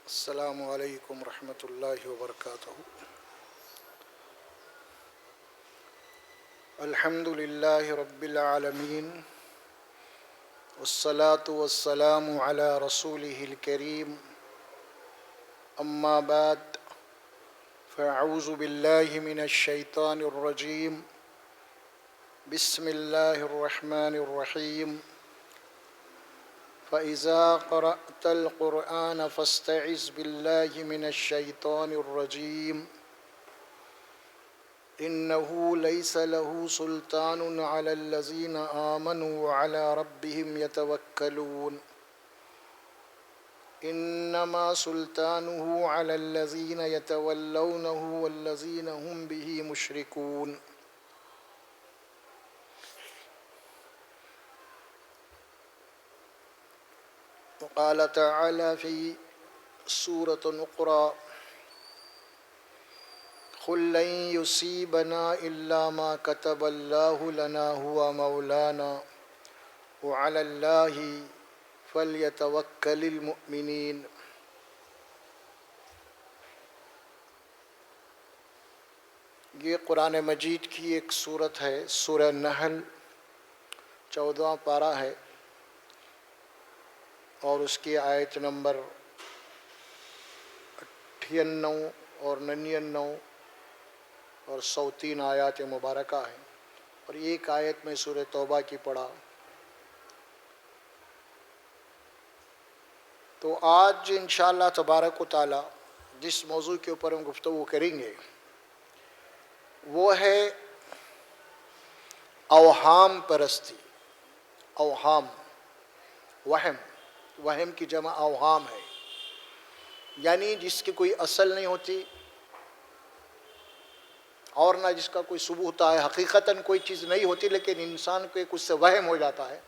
السلام علیکم ورحمۃ اللہ وبرکاتہ۔ الحمد للہ رب العالمین والصلاة والسلام علی رسولہ الکریم، اما بعد فاعوذ باللہ من الشیطان الرجیم، بسم اللہ الرحمن الرحیم۔ فَإِذَا قَرَأْتَ الْقُرْآنَ فَاسْتَعِذْ بِاللَّهِ مِنَ الشَّيْطَانِ الرَّجِيمِ إِنَّهُ لَيْسَ لَهُ سُلْطَانٌ عَلَى الَّذِينَ آمَنُوا وَعَلَى رَبِّهِمْ يَتَوَكَّلُونَ إِنَّمَا سُلْطَانُهُ عَلَى الَّذِينَ يَتَوَلَّوْنَهُ وَالَّذِينَ هُمْ بِهِ مُشْرِكُونَ۔ وقال تعالى في سورة أخرى: قل لن يصيبنا إلا ما كتب الله لنا هو مولانا وعلى الله فليتوكل المؤمنين۔ یہ قرآن مجید کی ایک صورت ہے، سورہ نحل 14واں پارہ ہے، اور اس کی آیت نمبر 98 اور 99 اور 103 آیات مبارکہ ہیں، اور ایک آیت میں سورہ توبہ کی پڑھا۔ تو آج انشاءاللہ تبارک و تعالی جس موضوع کے اوپر ہم گفتگو کریں گے وہ ہے اوہام پرستی۔ اوہام، وہم کی جمع اوہام ہے، یعنی جس کی کوئی اصل نہیں ہوتی اور نہ جس کا کوئی ثبوت ہوتا ہے، حقیقتاً کوئی چیز نہیں ہوتی، لیکن انسان کو ایک اس سے وہم ہو جاتا ہے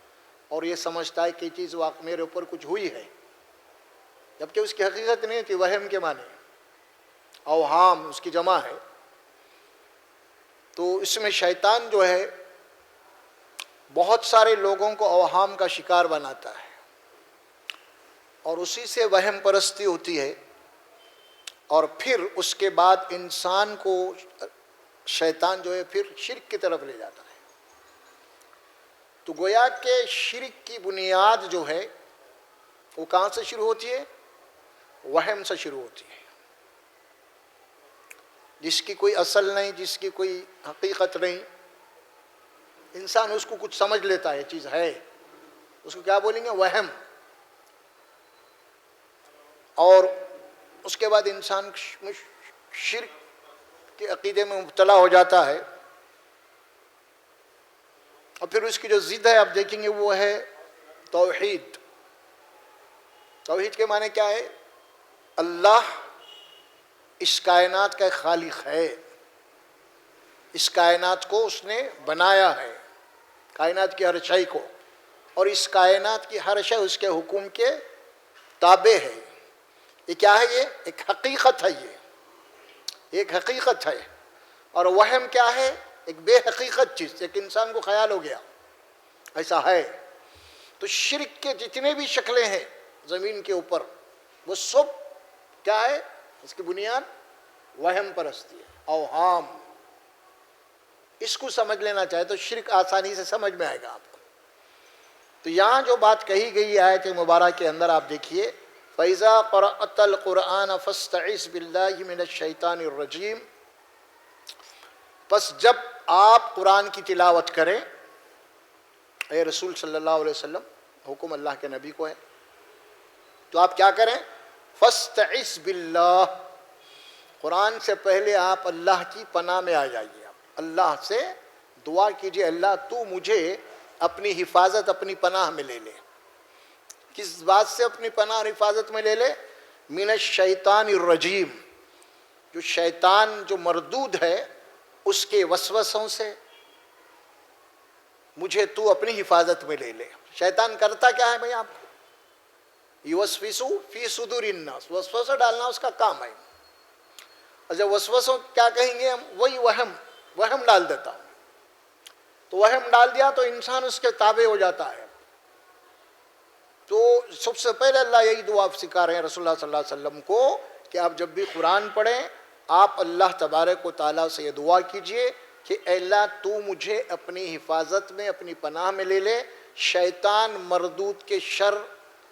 اور یہ سمجھتا ہے کہ یہ چیز واقع میرے اوپر کچھ ہوئی ہے، جبکہ اس کی حقیقت نہیں ہوتی۔ وہم کے معنی اوہام اس کی جمع ہے۔ تو اس میں شیطان جو ہے بہت سارے لوگوں کو اوہام کا شکار بناتا ہے، اور اسی سے وہم پرستی ہوتی ہے، اور پھر اس کے بعد انسان کو شیطان جو ہے پھر شرک کی طرف لے جاتا ہے۔ تو گویا کہ شرک کی بنیاد جو ہے وہ کہاں سے شروع ہوتی ہے؟ وہم سے شروع ہوتی ہے، جس کی کوئی اصل نہیں، جس کی کوئی حقیقت نہیں، انسان اس کو کچھ سمجھ لیتا ہے، یہ چیز ہے، اس کو کیا بولیں گے؟ وہم۔ اور اس کے بعد انسان شرک کے عقیدے میں مبتلا ہو جاتا ہے، اور پھر اس کی جو ضد ہے آپ دیکھیں گے وہ ہے توحید۔ توحید کے معنی کیا ہے؟ اللہ اس کائنات کا خالق ہے، اس کائنات کو اس نے بنایا ہے، کائنات کی ہر شے کو، اور اس کائنات کی ہر شے اس کے حکم کے تابع ہے۔ یہ کیا ہے؟ یہ ایک حقیقت ہے، یہ ایک حقیقت ہے۔ اور وہم کیا ہے؟ ایک بے حقیقت چیز، ایک انسان کو خیال ہو گیا ایسا ہے۔ تو شرک کے جتنے بھی شکلیں ہیں زمین کے اوپر، وہ سب کیا ہے؟ اس کی بنیاد وہم پرستی ہے، اوہام۔ اس کو سمجھ لینا چاہے تو شرک آسانی سے سمجھ میں آئے گا آپ کو۔ تو یہاں جو بات کہی گئی آیت مبارکہ کے اندر آپ دیکھیے، فَإِذَا قَرَأْتَ الْقُرْآنَ فَاسْتَعِذْ بِاللَّهِ مِنَ الشَّيْطَانِ الرَّجِيمِ۔ پس جب آپ قرآن کی تلاوت کریں، اے رسول صلی اللہ علیہ وسلم، حکم اللہ کے نبی کو ہے، تو آپ کیا کریں؟ فَاسْتَعِذْ بِاللَّهِ، قرآن سے پہلے آپ اللہ کی پناہ میں آ جائیے، آپ اللہ سے دعا کیجئے، اللہ تو مجھے اپنی حفاظت، اپنی پناہ میں لے لے۔ کس بات سے اپنی پناہ اور حفاظت میں لے لے؟ من الشیطان الرجیم، جو شیطان جو مردود ہے اس کے وسوسوں سے مجھے تو اپنی حفاظت میں لے لے۔ شیطان کرتا کیا ہے بھائی آپ کو؟ یوسوسو فی صدور الناس، وسوسہ ڈالنا اس کا کام ہے۔ اچھا، وسوسوں کیا کہیں گے ہم؟ وہی وہم ڈال دیتا ہوں۔ تو وہم ڈال دیا تو انسان اس کے تابع ہو جاتا ہے۔ تو سب سے پہلے اللہ یہی دعا سکھا رہے ہیں رسول اللہ صلی اللہ علیہ وسلم کو کہ آپ جب بھی قرآن پڑھیں آپ اللہ تبارک و تعالیٰ سے یہ دعا کیجئے کہ اے اللہ تو مجھے اپنی حفاظت میں اپنی پناہ میں لے لے شیطان مردود کے شر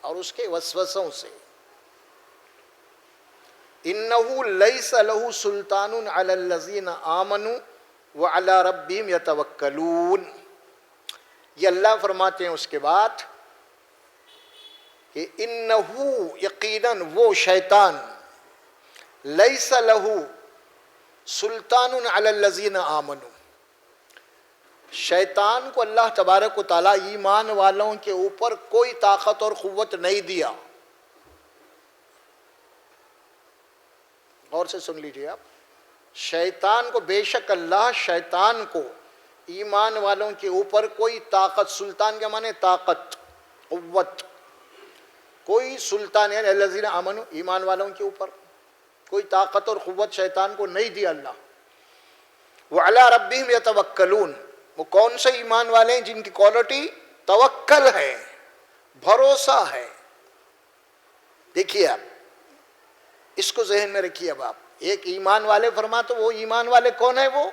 اور اس کے وسوسوں سے. اِنَّهُ لَيْسَ لَهُ سُلْطَانٌ عَلَى الَّذِينَ آمَنُوا وَعَلَى رَبِّهِمْ يَتَوَكَّلُونَ. یہ اللہ فرماتے ہیں اس کے بعد کہ اِنَّهُ یقیناً وہ شیطان لَيْسَ لَهُ سُلْطَانٌ عَلَى الَّذِينَ آمَنُوا. شیطان کو اللہ تبارک و تعالیٰ ایمان والوں کے اوپر کوئی طاقت اور قوت نہیں دیا. غور سے سن لیجئے آپ. شیطان کو بے شک اللہ شیطان کو ایمان والوں کے اوپر کوئی طاقت، سلطان کے معنی طاقت قوت، کوئی سلطان یعنی الذین آمنوا ایمان والوں کے اوپر کوئی طاقت اور قوت شیطان کو نہیں دیا اللہ. وعلی ربہم یتوکلون. وہ کون سے ایمان والے ہیں جن کی کوالٹی توکل ہے، بھروسہ ہے. دیکھیے آپ اس کو ذہن میں رکھیے. اب آپ ایک ایمان والے فرماتے وہ ایمان والے کون ہیں؟ وہ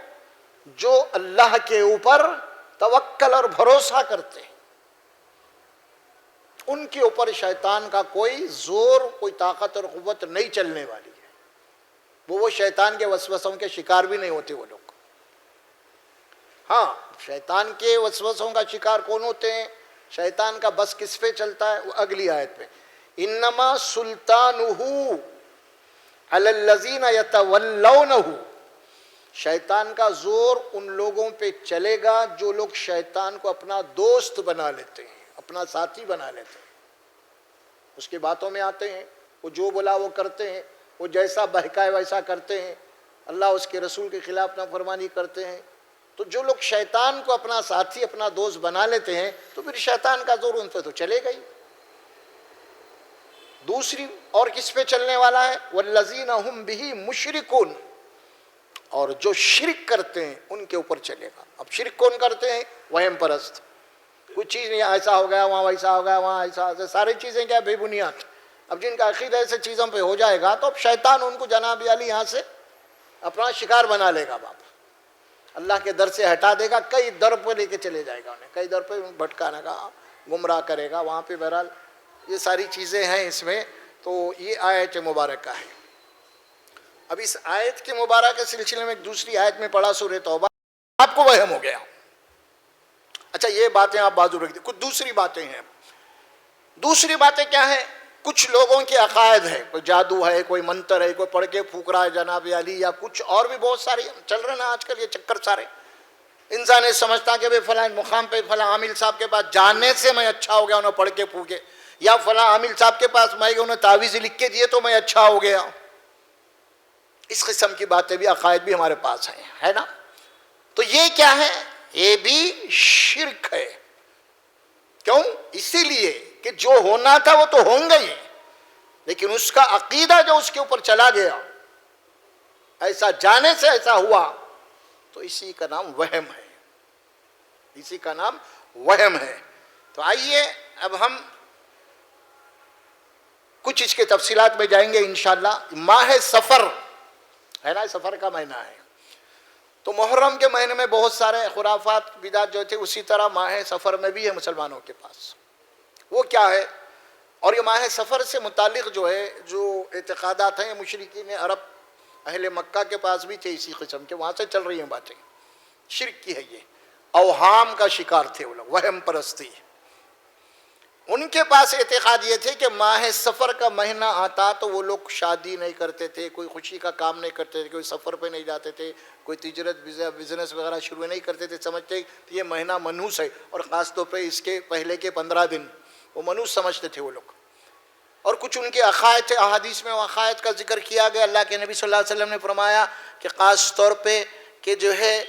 جو اللہ کے اوپر توکل اور بھروسہ کرتے ہیں. ان کے اوپر شیطان کا کوئی زور، کوئی طاقت اور قوت نہیں چلنے والی ہے. وہ شیطان کے وسوسوں کے شکار بھی نہیں ہوتے وہ لوگ. ہاں شیطان کے وسوسوں کا شکار کون ہوتے ہیں؟ شیطان کا بس کس پہ چلتا ہے؟ وہ اگلی آیت پہ انما سلطانہ علی الذین یتولونہ. شیطان کا زور ان لوگوں پہ چلے گا جو لوگ شیطان کو اپنا دوست بنا لیتے ہیں، اپنا ساتھی بنا لیتے ہیں، اس کی باتوں میں آتے ہیں، وہ جو بولا وہ کرتے ہیں، وہ جیسا بہکائے ویسا کرتے ہیں، اللہ اس کے رسول کے خلاف نافرمانی کرتے ہیں. تو جو لوگ شیطان کو اپنا ساتھی اپنا دوست بنا لیتے ہیں تو پھر شیطان کا زور ان پہ تو چلے گا ہی. دوسری اور کس پہ چلنے والا ہے؟ والذین هم به مشرکون. اور جو شرک کرتے ہیں ان کے اوپر چلے گا. اب شرک کون کرتے ہیں؟ وہم پرست. کچھ چیز نہیں، ایسا ہو گیا وہاں ویسا ہو گیا وہاں ایسا، ساری چیزیں کیا بے بنیاد. اب جن کا عقیدہ ایسے چیزوں پہ ہو جائے گا تو اب شیطان ان کو جناب علی یہاں سے اپنا شکار بنا لے گا. باپ اللہ کے در سے ہٹا دے گا، کئی در پہ لے کے چلے جائے گا، انہیں کئی در پہ بھٹکانے کا، گمراہ کرے گا وہاں پہ. بہرحال یہ ساری چیزیں ہیں اس میں. تو یہ آیت مبارکہ ہے. اب اس آیت کے مبارکہ کے سلسلے میں ایک دوسری آیت میں پڑھا سورہ توبہ. آپ کو وہم ہو گیا. اچھا یہ باتیں آپ بازو رکھ دیں. کچھ دوسری باتیں ہیں. دوسری باتیں کیا ہیں؟ کچھ لوگوں کے عقائد ہے، کوئی جادو ہے، کوئی منتر ہے، کوئی پڑھ کے پھونک رہا ہے جناب علی، یا کچھ اور بھی بہت ساری چل رہے ہیں آج کل یہ چکر سارے. انسان یہ سمجھتا کہ فلاں مقام پہ فلاں عامل صاحب کے پاس جانے سے میں اچھا ہو گیا، انہیں پڑھ کے پھونکے، یا فلاں عامل صاحب کے پاس میں انہیں تعویذ لکھ کے دیے تو میں اچھا ہو گیا. اس قسم کی باتیں بھی عقائد بھی ہمارے پاس ہیں، ہے نا. تو یہ کیا ہے؟ یہ بھی شرک ہے. کیوں؟ اسی لیے کہ جو ہونا تھا وہ تو ہوں گے ہی، لیکن اس کا عقیدہ جو اس کے اوپر چلا گیا، ایسا جانے سے ایسا ہوا، تو اسی کا نام وہم ہے. اسی کا نام وہم ہے. تو آئیے اب ہم کچھ اس کے تفصیلات میں جائیں گے انشاءاللہ. ماہ سفر ہے نا، سفر کا مہینہ ہے. تو محرم کے مہینے میں بہت سارے خرافات بدعت جو تھے، اسی طرح ماہ سفر میں بھی ہے مسلمانوں کے پاس. وہ کیا ہے؟ اور یہ ماہ سفر سے متعلق جو ہے جو اعتقادات ہیں مشرکین عرب اہل مکہ کے پاس بھی تھے اسی قسم کے، وہاں سے چل رہی ہیں باتیں. شرک کی ہے یہ. اوہام کا شکار تھے وہ لوگ، وہم پرستی. ان کے پاس اعتقاد یہ تھے کہ ماہ سفر کا مہینہ آتا تو وہ لوگ شادی نہیں کرتے تھے، کوئی خوشی کا کام نہیں کرتے تھے، کوئی سفر پہ نہیں جاتے تھے، کوئی تجارت بزنس وغیرہ شروع نہیں کرتے تھے. سمجھتے کہ یہ مہینہ منحوس ہے، اور خاص طور پہ اس کے پہلے کے 15 دن وہ منحوس سمجھتے تھے وہ لوگ. اور کچھ ان کے عقائد تھے. احادیث میں وہ عقائد کا ذکر کیا گیا. اللہ کے نبی صلی اللہ علیہ وسلم نے فرمایا کہ خاص طور پہ کہ جو ہے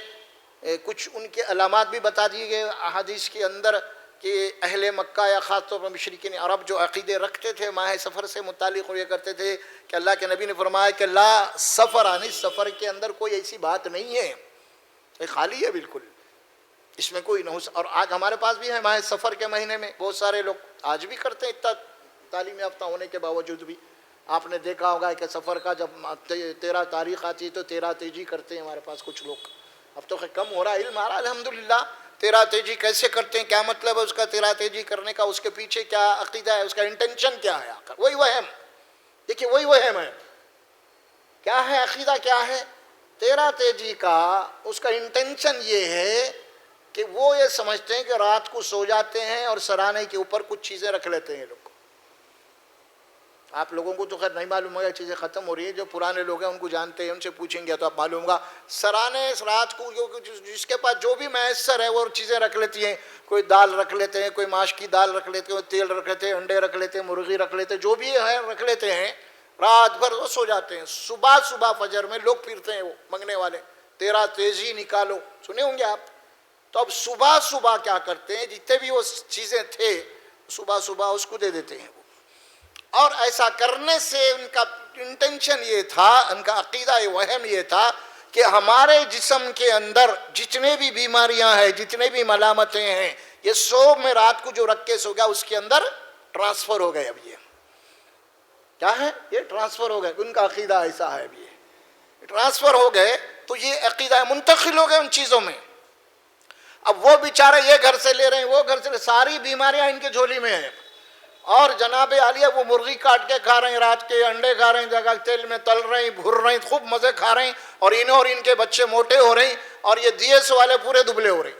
کچھ ان کے علامات بھی بتا دیے گئے احادیث کے اندر کہ اہل مکہ یا خاص طور پر مشرکین عرب جو عقیدے رکھتے تھے ماہ سفر سے متعلق یہ کرتے تھے کہ اللہ کے نبی نے فرمایا کہ لا سفر آنی، سفر کے اندر کوئی ایسی بات نہیں ہے، یہ خالی ہے بالکل، اس میں کوئی نحوس. اور آج ہمارے پاس بھی ہے ماہ سفر کے مہینے میں بہت سارے لوگ آج بھی کرتے ہیں، اتنا تعلیم یافتہ ہونے کے باوجود بھی آپ نے دیکھا ہوگا کہ سفر کا جب 13 تاریخ آتی ہے تو 13 تیزی کرتے ہیں ہمارے پاس کچھ لوگ. اب تو کم ہو رہا ہے علم آ رہا ہے الحمدللہ. 13 تیزی کیسے کرتے ہیں, کیا مطلب ہے اس کا 13 تیزی کرنے کا, اس کے پیچھے کیا عقیدہ ہے, اس کا انٹینشن کیا ہے آخر. وہی وہم, دیکھیے وہی وہم ہے. کیا ہے عقیدہ, کیا ہے 13 تیزی کا, اس کا انٹینشن یہ ہے کہ وہ یہ سمجھتے ہیں کہ رات کو سو جاتے ہیں اور سرانے کے اوپر کچھ چیزیں رکھ لیتے ہیں لوگ. آپ لوگوں کو تو خیر نہیں معلوم ہوگا, چیزیں ختم ہو رہی ہیں, جو پرانے لوگ ہیں ان کو جانتے ہیں, ان سے پوچھیں گے تو آپ معلوم ہوگا. سرانے رات کو جس کے پاس جو بھی میسر ہے وہ چیزیں رکھ لیتی ہیں. کوئی دال رکھ لیتے ہیں, کوئی ماش کی دال رکھ لیتے ہیں, تیل رکھ لیتے ہیں, انڈے رکھ لیتے ہیں, مرغی رکھ لیتے ہیں, جو بھی ہے رکھ لیتے ہیں. رات بھر وہ سو جاتے ہیں. صبح فجر میں لوگ پھرتے ہیں وہ منگنے والے, 13 تیزی نکالو, سنے ہوں گے آپ. تو اب صبح کیا کرتے ہیں, جتنے بھی وہ چیزیں تھے صبح اس کو دے دیتے ہیں. اور ایسا کرنے سے ان کا انٹینشن یہ تھا, ان کا عقیدہ وہم یہ تھا کہ ہمارے جسم کے اندر جتنے بھی بیماریاں ہیں, جتنے بھی ملامتیں ہیں, یہ سو میں رات کو جو رکھ کے سو گیا اس کے اندر ٹرانسفر ہو گئے. اب یہ کیا ہے, یہ ٹرانسفر ہو گئے. ان کا عقیدہ ایسا ہے, اب یہ ٹرانسفر ہو گئے تو یہ عقیدہ منتقل ہو گئے ان چیزوں میں. اب وہ بیچارے یہ گھر سے لے رہے ہیں, وہ گھر سے, ساری بیماریاں ان کے جھولی میں ہیں. اور جناب عالیہ وہ مرغی کاٹ کے کھا رہے ہیں, رات کے انڈے کھا رہے ہیں, جگہ تیل میں تل رہے ہیں, بھر رہے ہیں, خوب مزے کھا رہے ہیں, اور انہیں اور ان کے بچے موٹے ہو رہے ہیں, اور یہ دیس والے پورے دبلے ہو رہے ہیں.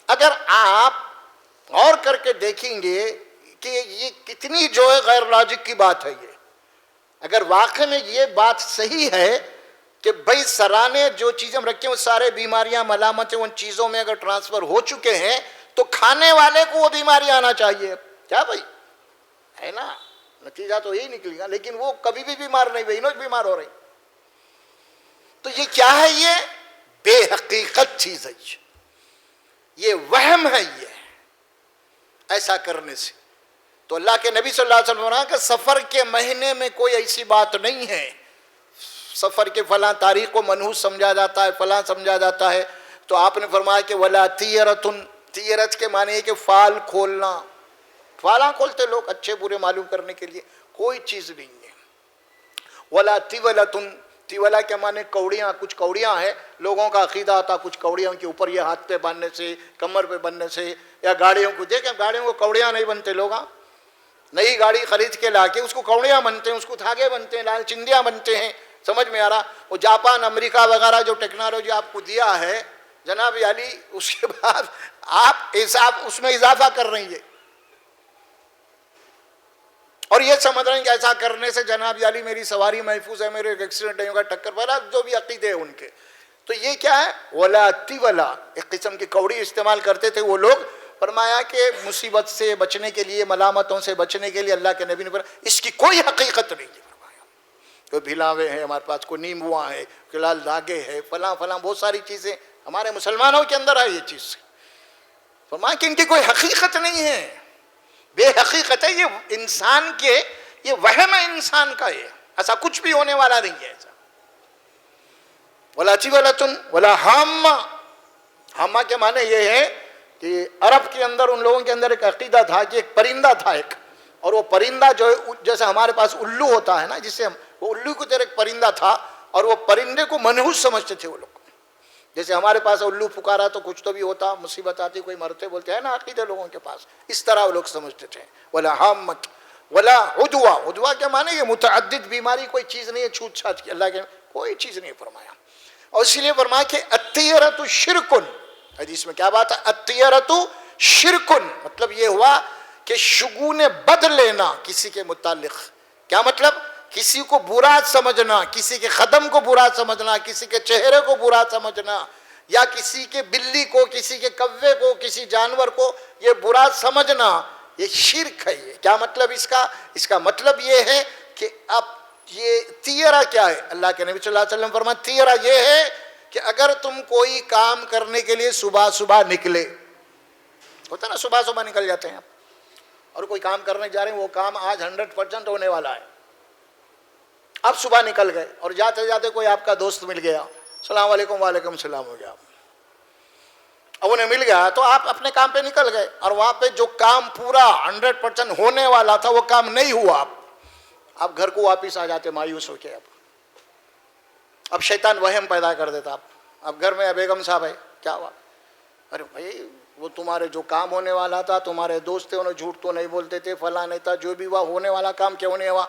اگر آپ غور کر کے دیکھیں گے کہ یہ کتنی جو ہے غیر لاجک کی بات ہے. یہ اگر واقع میں یہ بات صحیح ہے کہ بھائی سرانے جو چیزیں ہم رکھے ہیں وہ سارے بیماریاں ملامتیں ان چیزوں میں اگر ٹرانسفر ہو چکے ہیں تو کھانے والے کو وہ بیماری آنا چاہیے. کیا بھائی ہے نا, نتیجہ تو یہی نکلے گا. لیکن وہ کبھی بھی بیمار نہیں ہوئی, انہوں بیمار ہو رہی. تو یہ کیا ہے, یہ بے حقیقت چیز ہے, یہ وہم ہے. یہ ایسا کرنے سے تو اللہ کے نبی صلی اللہ علیہ وسلم نے کہا کہ سفر کے مہینے میں کوئی ایسی بات نہیں ہے, سفر کے فلاں تاریخ کو منحوس سمجھا جاتا ہے, فلاں سمجھا جاتا ہے. تو آپ نے فرمایا کہ ولا تیرتن, تیرت کے معنی ہے کہ فال کھولنا, فالاں کھولتے لوگ اچھے برے معلوم کرنے کے لیے, کوئی چیز نہیں ہے. ولا تیولتن, تیولا کے معنی کوڑیاں, کچھ کوڑیاں ہیں لوگوں کا عقیدہ ہوتا, کچھ کوڑیوں کے اوپر یہ ہاتھ پہ باندھنے سے, کمر پہ باندھنے سے, یا گاڑیوں کو دیکھیں, گاڑیوں کو کوڑیاں نہیں بنتے لوگ. نئی گاڑی خرید کے لا کے اس کو کوڑیاں بنتے ہیں, اس کو دھاگے بنتے ہیں, لال چندیاں بنتے ہیں. سمجھ میں آ رہا. وہ جاپان امریکہ وغیرہ جو ٹیکنالوجی آپ کو دیا ہے جناب علی, اس کے بعد آپ اس میں اضافہ کر رہے ہیں اور یہ سمجھ رہے ہیں کہ ایسا کرنے سے جناب علی میری سواری محفوظ ہے, میرے ایکسیڈنٹ نہیں ہوگا, ٹکر والا جو بھی عقیدے ہیں ان کے. تو یہ کیا ہے, ولا تیولا, ایک قسم کی کوڑی استعمال کرتے تھے وہ لوگ. فرمایا کہ مصیبت سے بچنے کے لیے, ملامتوں سے بچنے کے لیے اللہ کے نبی نے فرمایا اس کی کوئی حقیقت نہیں ہے. کوئی بھلاوے ہیں ہمارے پاس, کوئی نیمبواں ہے, کوئی لال دھاگے ہے, فلاں بہت ساری چیزیں ہمارے مسلمانوں کے اندر ہے یہ چیز. فرمایا کہ ان کی کوئی حقیقت نہیں ہے, بے حقیقت ہے. یہ انسان کے, یہ وہم ہے انسان کا, یہ ایسا کچھ بھی ہونے والا نہیں ہے. ایسا ولا تیولتن ولا ہامہ, ہامہ کے معنی یہ ہے کہ عرب کے اندر ان لوگوں کے اندر ایک عقیدہ تھا کہ ایک پرندہ تھا ایک, اور وہ پرندہ جو ہے جیسے ہمارے پاس الو ہوتا ہے نا, جسے ہم, وہ الو کی طرح ایک پرندہ تھا, اور وہ پرندے کو منحوس سمجھتے تھے وہ لوگ. جیسے ہمارے پاس الو پکارا تو کچھ تو بھی ہوتا, مصیبت آتی کوئی مرتے, بولتے ہیں نا عقیدہ لوگوں کے پاس, اس طرح وہ لوگ سمجھتے تھے. ولا حامت ولا عدوا, عدوا کے معنی یہ متعدد بیماری, کوئی چیز نہیں ہے چھوٹ چھاٹ کی, اللہ کے کوئی چیز نہیں فرمایا. اور اسی لیے فرمایا کہ الطیرۃ شرکن, حدیث میں کیا بات ہے, الطیرۃ شرکن, مطلب یہ ہوا کہ شگون بد لینا کسی کے متعلق. کیا مطلب, کسی کو برا سمجھنا, کسی کے قدم کو برا سمجھنا, کسی کے چہرے کو برا سمجھنا, یا کسی کے بلی کو, کسی کے کوے کو, کسی جانور کو یہ برا سمجھنا, یہ شرک ہے. یہ کیا مطلب اس کا مطلب یہ ہے کہ اب یہ تیرہ کیا ہے, اللہ کے نبی صلی اللہ علیہ وسلم فرماتے تیرہ یہ ہے کہ اگر تم کوئی کام کرنے کے لیے صبح نکلے, ہوتا نا صبح نکل جاتے ہیں آپ, اور کوئی کام کرنے جا رہے ہیں, وہ کام آج 100% ہونے والا ہے, اب صبح نکل گئے اور جاتے جاتے کوئی آپ کا دوست مل گیا, السلام علیکم, وعلیکم السلام ہو گیا, اب انہیں مل گیا تو آپ اپنے کام پہ نکل گئے، اور وہاں پہ جو کام پورا 100% ہونے والا تھا وہ کام نہیں ہوا، آپ گھر کو واپس آ جاتے مایوس ہو کے۔ اب شیطان وہم پیدا کر دیتا، اب گھر میں بیگم صاحب ہے، کیا ہوا؟ ارے بھائی وہ تمہارے جو کام ہونے والا تھا، تمہارے دوست تھے انہیں جھوٹ تو نہیں بولتے تھے، فلاں نہیں تھا، جو بھی ہوا ہونے والا کام کیوں نہیں ہوا؟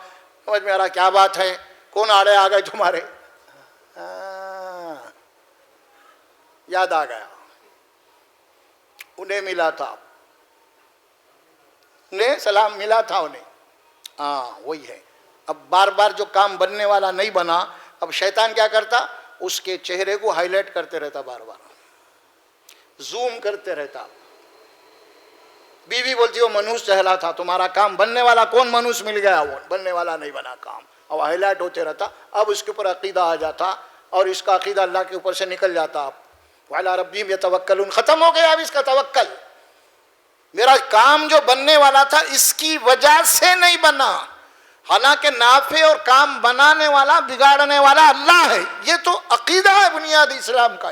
سمجھ میں آ رہا کیا بات ہے؟ کون آڑے آ گئے تمہارے؟ یاد آ گیا، انہیں ملا تھا، انہیں سلام ملا تھا انہیں، وہی ہے۔ اب بار بار جو کام بننے والا نہیں بنا، اب شیطان کیا کرتا؟ اس کے چہرے کو ہائی لائٹ کرتے رہتا، بار بار زوم کرتے رہتا۔ بیوی بولتی وہ منوس چہلا تھا، تمہارا کام بننے والا کون منوس مل گیا؟ وہ بننے والا نہیں بنا کام، اب ہائی لائٹ ہوتے رہتا۔ اب اس کے اوپر عقیدہ آ جاتا، اور اس کا عقیدہ اللہ کے اوپر سے نکل جاتا۔ اب وَعَلَىٰ رَبِّهِمْ يَتَوَكَّلُونَ ختم ہو گیا اب اس کا توکل۔ میرا کام جو بننے والا تھا اس کی وجہ سے نہیں بنا، حالانکہ نافع اور کام بنانے والا بگاڑنے والا اللہ ہے۔ یہ تو عقیدہ ہے بنیادی اسلام کا۔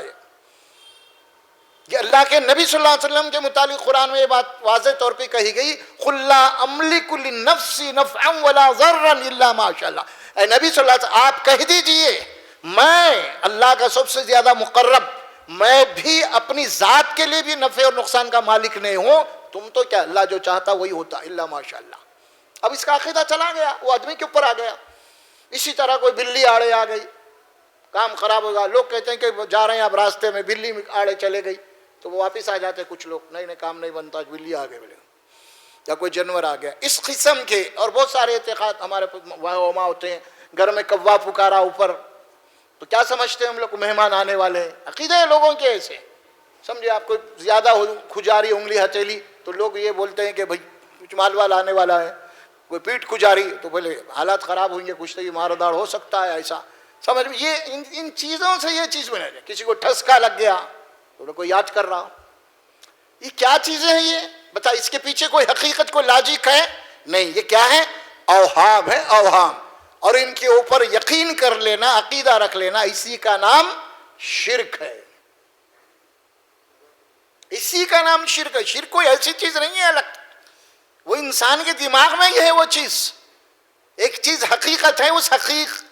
یہ اللہ کے نبی صلی اللہ علیہ وسلم کے متعلق قرآن میں یہ بات واضح طور پہ کہی گئی، قُلْ لَا أَمْلِكُ لِنَّفْسِي نَفْعًا وَلَا ضَرًّا إِلَّا مَا شَاءَ اللَّهُ۔ اے نبی صلی اللہ علیہ وسلم آپ کہہ دیجئے میں اللہ کا سب سے زیادہ مقرب، میں بھی اپنی ذات کے لیے بھی نفع اور نقصان کا مالک نہیں ہوں، تم تو کیا، اللہ جو چاہتا وہی ہوتا، الا ماشاء اللہ۔ اب اس کا عقیدہ چلا گیا، وہ آدمی کے اوپر آ گیا۔ اسی طرح کوئی بلی آڑے آ گئی، کام خراب ہوگا، لوگ کہتے ہیں کہ جا رہے ہیں آپ راستے میں، بلی آڑے چلے گئی تو وہ واپس آ جاتے کچھ لوگ، نہیں کام نہیں بنتا، بلی آ گئے بولے، یا کوئی جانور آ گیا۔ اس قسم کے اور بہت سارے اعتقاد ہمارے وہاں ہوتے ہیں۔ گھر میں کوا پکارا اوپر تو کیا سمجھتے ہیں ہم لوگ؟ مہمان آنے والے ہیں۔ عقیدے ہیں لوگوں کے ایسے، سمجھے آپ، کوئی زیادہ کھجاری انگلی ہتھیلی تو لوگ یہ بولتے ہیں کہ بھائی کچھ مال وال آنے والا ہے، کوئی پیٹ کھجاری تو بولے حالات خراب ہوئیں گے، کچھ تو یہ مارداڑ ہو سکتا ہے، ایسا سمجھ میں۔ یہ ان چیزوں سے یہ چیز بنا جائے، کسی کو ٹھسکا لگ گیا تو کوئی یاد کر رہا، یہ کیا چیزیں ہیں یہ بتا؟ اس کے پیچھے کوئی حقیقت، کوئی لاجک ہے نہیں، یہ کیا ہے؟ اوہام ہے، اوہام، اور ان کے اوپر یقین کر لینا، عقیدہ رکھ لینا، اسی کا نام شرک ہے، اسی کا نام شرک ہے۔ شرک کوئی ایسی چیز نہیں ہے الگ، وہ انسان کے دماغ میں ہی ہے وہ چیز۔ ایک چیز حقیقت ہے، اس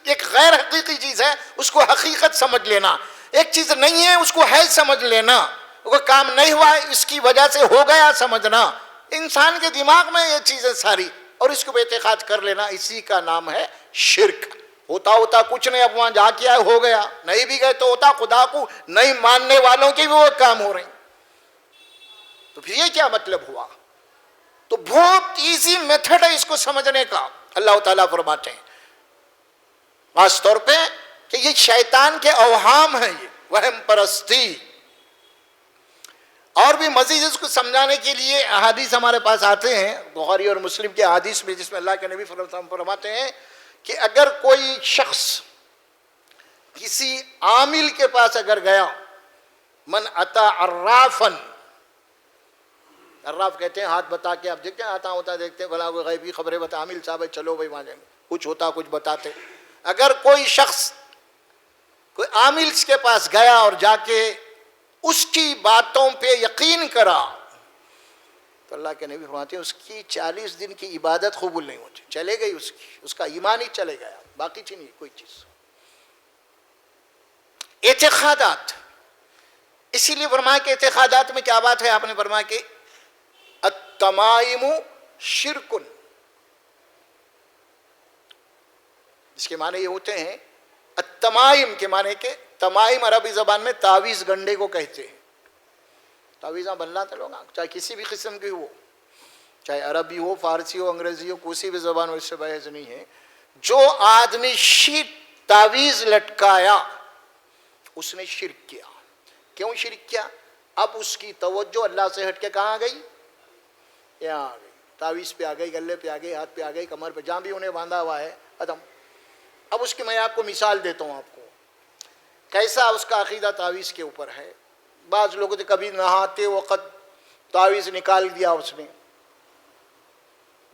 ایک غیر حقیقی چیز ہے اس کو حقیقت سمجھ لینا، ایک چیز نہیں ہے اس کو ہے سمجھ لینا، وہ کام نہیں ہوا اس کی وجہ سے ہو گیا سمجھنا، انسان کے دماغ میں یہ چیزیں ساری، اور اس کو اعتقاد کر لینا، اسی کا نام ہے شرک۔ ہوتا کچھ نہیں، اب وہاں جا کے آئے ہو گیا، نہیں بھی گئے تو ہوتا، خدا کو نہیں ماننے والوں کے بھی وہ کام ہو رہے ہیں، تو پھر یہ کیا مطلب ہوا؟ تو بہت ایزی میتھڈ ہے اس کو سمجھنے کا۔ اللہ تعالیٰ فرماتے ہیں خاص طور پہ کہ یہ شیطان کے اوہام ہیں، یہ وہم پرستی۔ اور بھی مزید اس کو سمجھانے کے لیے احادیث ہمارے پاس آتے ہیں بخاری اور مسلم کے احادیث میں، جس میں اللہ کے نبی صلی اللہ علیہ وسلم فرماتے ہیں کہ اگر کوئی شخص کسی عامل کے پاس اگر گیا، من اتا عرافن، عراف کہتے ہیں ہاتھ بتا کے، آپ دیکھتے ہیں آتا ہوتا دیکھتے ہیں، بھلا کوئی غیبی خبریں بتا، عامل صاحب ہے چلو بھائی وہاں جائیں گے، کچھ ہوتا کچھ بتاتے۔ اگر کوئی شخص کوئی عامل کے پاس گیا اور جا کے اس کی باتوں پہ یقین کرا تو اللہ کے نبی فرماتے ہیں اس کی 40 دن کی عبادت قبول نہیں ہوتی، چلے گئی اس کا ایمان ہی چلے گیا، باقی چیز نہیں کوئی چیز۔ اعتقادات، اسی لیے فرمایا کہ اعتقادات میں کیا بات ہے؟ آپ نے فرمایا کہ التمائم شرکن، اس کے معنی یہ ہوتے ہیں، التمائم کے معنی کہ تمائم عربی زبان میں تعویذ گنڈے کو کہتے ہیں۔ تعویذاں بنلاتے لوگ، چاہے کسی بھی قسم کی ہو، چاہے عربی ہو، فارسی ہو، انگریزی ہو، کوئی بھی زبان ہو، اس سے بحث نہیں ہے۔ جو آدمی تعویذ لٹکایا اس نے شرک کیا۔ کیوں شرک کیا؟ اب اس کی توجہ اللہ سے ہٹ کے کہاں گئی؟ یہاں آ گئی، تعویذ پہ آ گئی، گلے پہ آ گئی، ہاتھ پہ آ گئی، کمر پہ، جہاں بھی انہیں باندھا ہوا ہے ختم۔ اب اس کی میں آپ کو مثال دیتا ہوں، آپ کو کیسا اس کا عقیدہ تعویذ کے اوپر ہے۔ بعض لوگوں نے کبھی نہاتے وقت تعویذ نکال دیا، اس نے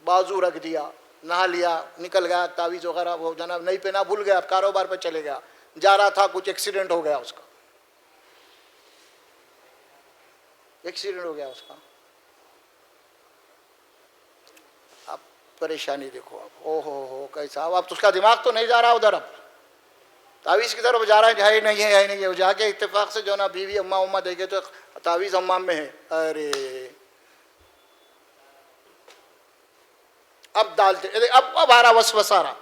بازو رکھ دیا، نہا لیا، نکل گیا تعویذ وغیرہ، وہ جناب نہیں پہنا، بھول گیا، اب کاروبار پہ چلے گیا، جا رہا تھا کچھ ایکسیڈنٹ ہو گیا اس کا، ایکسیڈنٹ ہو گیا اس کا. اب پریشانی دیکھو اب، او ہو کیسا. اب اس کا دماغ تو نہیں جا رہا ادھر، اب تعویذ کی طرف جا رہا ہے نہیں ہے نہیں ہے. جا کے اتفاق سے جو نا بیوی اماں دیکھے تو تعویذ امام میں ہے. ارے اب ڈالتے، اب آ رہا وسوسہ آ رہا.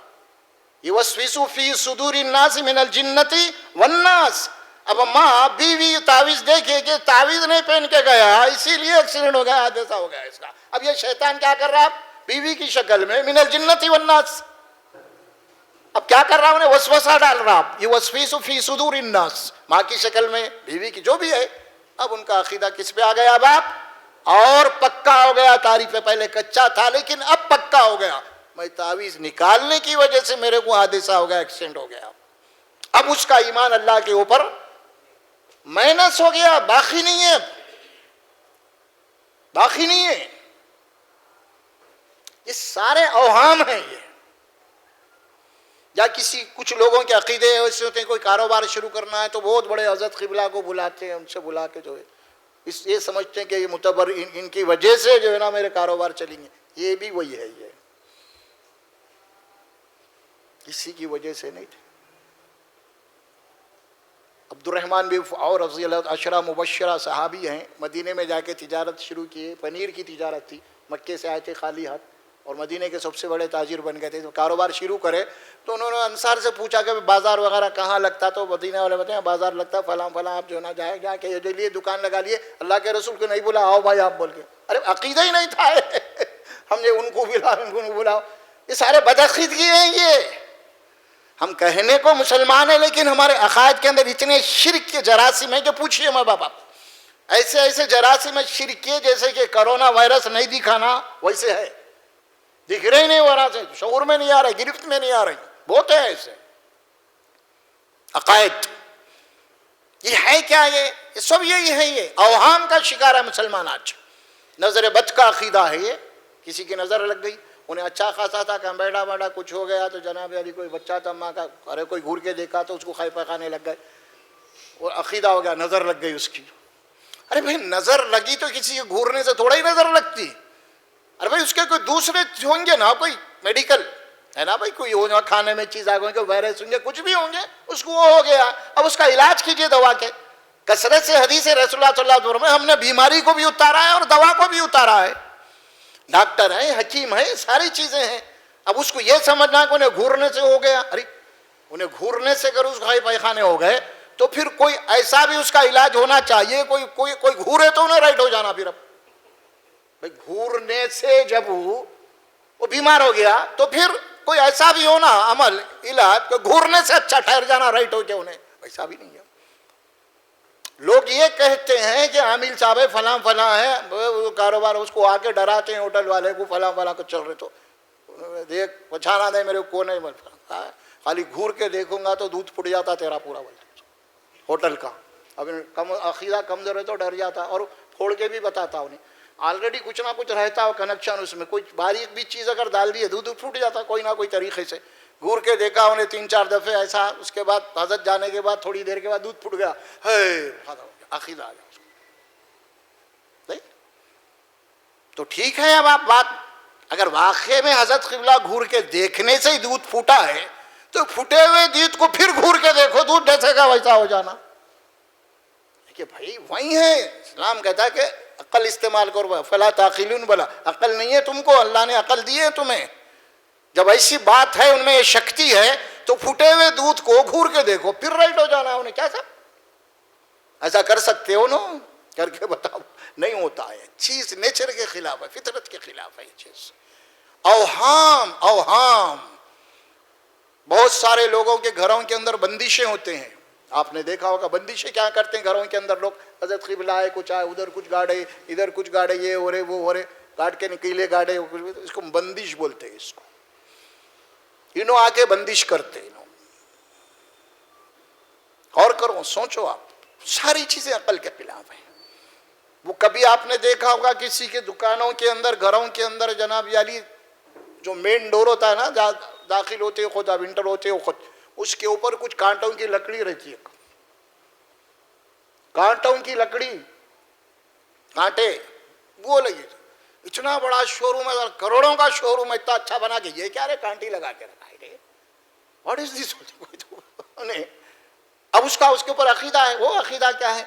یوسوس فی صدور الناس من الجنۃ والناس. اب اماں بیوی تعویذ دیکھے کہ تعویذ نہیں پہن کے گیا اسی لیے ایکسیڈنٹ ہو گیا، حادثہ ہو گیا اس کا. اب یہ شیطان کیا کر رہا ہے بیوی کی شکل میں من الجنۃ والناس. اب کیا کر رہا انہیں وسوسہ ڈال رہا. یوسوس فی صدور الناس، ماں کی شکل میں بیوی کی جو بھی ہے. اب ان کا عقیدہ کس پہ آ گیا باپ، اور پکا ہو گیا. تعریف پہلے کچا تھا لیکن اب پکا ہو گیا. میں تعویذ نکالنے کی وجہ سے میرے کو حادثہ ہو گیا، ایکسیڈنٹ ہو گیا. اب اس کا ایمان اللہ کے اوپر مائنس ہو گیا، باقی نہیں ہے، باقی نہیں ہے. یہ سارے اوہام ہیں. یہ یا کچھ لوگوں کے عقیدے ایسے ہوتے ہیں، کوئی کاروبار شروع کرنا ہے تو بہت بڑے حضرت قبلہ کو بلاتے ہیں، ان سے بلا کے جو ہے یہ سمجھتے ہیں کہ یہ معتبر ان کی وجہ سے جو ہے نا میرے کاروبار چلیں گے. یہ بھی وہی ہے، یہ کسی کی وجہ سے نہیں تھے. عبد الرحمن بن عوف رضی اللہ عنہ عشرہ مبشرہ صحابی ہیں. مدینے میں جا کے تجارت شروع کیے، پنیر کی تجارت تھی. مکے سے آئے تھے خالی ہاتھ اور مدینے کے سب سے بڑے تاجر بن گئے تھے. تو کاروبار شروع کرے تو انہوں نے انصار سے پوچھا کہ بازار وغیرہ کہاں لگتا. تو مدینے والے بتائیں بازار لگتا فلاں فلاں. آپ جو نا جائے جا کے یہ لیے دکان لگا لیے. اللہ کے رسول کو نہیں بولا آؤ بھائی آپ بول کے. ارے عقیدہ ہی نہیں تھا ہم نے ان کو بلاؤ ان کو نہیں بلاؤ. یہ سارے بدعقیدگی ہیں. یہ ہم کہنے کو مسلمان ہیں لیکن ہمارے عقائد کے اندر اتنے شرک کے جراثیم ہیں کہ پوچھئے ماں باپ. ایسے ایسے جراثیم شرک کے جیسے کہ کرونا وائرس نہیں دکھانا ویسے ہے. دکھ رہے ہی نہیں ہو رہا سے، شعور میں نہیں آ رہے، گرفت میں نہیں آ رہی. بہت ہے ایسے عقائد. یہ ہے کیا؟ یہ سب یہی ہے. یہ اوہام کا شکار ہے مسلمان آج. نظر بد کا عقیدہ ہے. یہ کسی کی نظر لگ گئی، انہیں اچھا خاصا تھا کہ بیٹھا بیٹھا کچھ ہو گیا تو جناب علی کوئی بچہ تھا ماں کا، ارے کوئی گھور کے دیکھا تو اس کو خائے پخانے لگ گئے اور عقیدہ ہو گیا، نظر لگ گئی اس کی. ارے بھائی نظر لگی تو کسی کے گھورنے سے تھوڑا ہی نظر لگتی. ارے بھائی اس کے کوئی دوسرے ہوں گے نا، کوئی میڈیکل ہے نا بھائی، کوئی ہوگا کھانے میں چیز آ گئی، کوئی وائرس ہوں گے، کچھ بھی ہوں گے، اس کو وہ ہو گیا. اب اس کا علاج کیجئے دوا کے. کثرت سے حدیث رسول اللہ صلی اللہ علیہ وسلم ہم نے بیماری کو بھی اتارا ہے اور دوا کو بھی اتارا ہے. ڈاکٹر ہیں، حکیم ہیں، ساری چیزیں ہیں. اب اس کو یہ سمجھنا کہ انہیں گھورنے سے ہو گیا. ارے انہیں گھورنے سے اگر اس خائی پیخانے ہو گئے تو پھر کوئی ایسا بھی اس کا علاج ہونا چاہیے. کوئی گھورے تو انہیں رائٹ ہو جانا. پھر اب بھائی گھورنے سے جب وہ بیمار ہو گیا تو پھر کوئی ایسا بھی ہونا عمل علاج کہ گھورنے سے اچھا ٹھہر جانا رائٹ ہو کے انہیں. ایسا بھی نہیں ہے. لوگ یہ کہتے ہیں کہ عامل صاحب فلاں فلاں ہے کاروبار، اس کو آ کے ڈراتے ہیں ہوٹل والے کو فلاں فلاں کو چل رہے تو دیکھ پچھانا دے میرے کو نہیں بولتا. خالی گھور کے دیکھوں گا تو دودھ پھٹ جاتا تیرا پورا ہوٹل کا. اب عقیدہ کمزور ہے تو ڈر جاتا اور پھوڑ کے بھی بتاتا انہیں. آلریڈی کچھ نہ کچھ رہتا ہو کنیکشن اس میں، کوئی باریک بھی چیز اگر ڈال دی ہے دودھ پھٹ جاتا کوئی نہ کوئی طریقے سے. گھور کے دیکھا انہیں 3-4 دفعے ایسا، اس کے بعد حضرت جانے کے بعد تھوڑی دیر کے بعد دودھ پھٹ گیا. عقیدہ آ گیا نہیں تو ٹھیک ہے. اب آپ بات اگر واقعے میں حضرت قبلہ گھور کے دیکھنے سے ہی دودھ پھوٹا ہے تو پھٹے ہوئے دودھ کو پھر گھور کے دیکھو دودھ جیسے کا ویسا ہو جانا کہ بھائی وہی ہے. اسلام کہتا ہے کہ عقل استعمال کرو. فلا تعقلون، بلا عقل نہیں ہے تم کو، اللہ نے عقل دی ہے تمہیں. جب ایسی بات ہے ان میں یہ شکتی ہے تو پھٹے ہوئے دودھ کو گھور کے دیکھو پھر رائٹ ہو جانا. انہیں کیا سب ایسا کر سکتے ہو نا؟ کر کے بتاؤ. نہیں ہوتا ہے. چیز نیچر کے خلاف ہے، فطرت کے خلاف ہے یہ چیز. اوہام اوہام. بہت سارے لوگوں کے گھروں کے اندر بندشیں ہوتے ہیں. آپ نے دیکھا ہوگا بندشیں کیا کرتے ہیں گھروں کے اندر لوگ. حضرت قبلہ آئے کچھ آئے، ادھر کچھ گاڑے ادھر کچھ گاڑے، یہ ہو رہے وہ ہو رہے، کاٹ کے نکیلے گاڑے. اس کو بندش بولتے ہیں. اس کو انہوں آ کے بندش کرتے. انہوں اور کرو سوچو آپ، ساری چیزیں عقل کے خلاف ہیں. وہ کبھی آپ نے دیکھا ہوگا کسی کے دکانوں کے اندر گھروں کے اندر جناب علی جو مین ڈور ہوتا ہے نا، داخل ہوتے خود اب انٹر ہوتے ہو خود، اس کے اوپر کچھ کانٹوں کی لکڑی رہتی ہے. کانٹوں کی لکڑی کانٹے وہ لگے. اتنا بڑا شو روم ہے, کروڑوں کا شو روم ہے, اتنا اچھا بنا کے یہ کیا رے کانٹی لگا کے رکھا ہے, واٹ از دس. اب اس کے اوپر عقیدہ ہے. وہ عقیدہ کیا ہے؟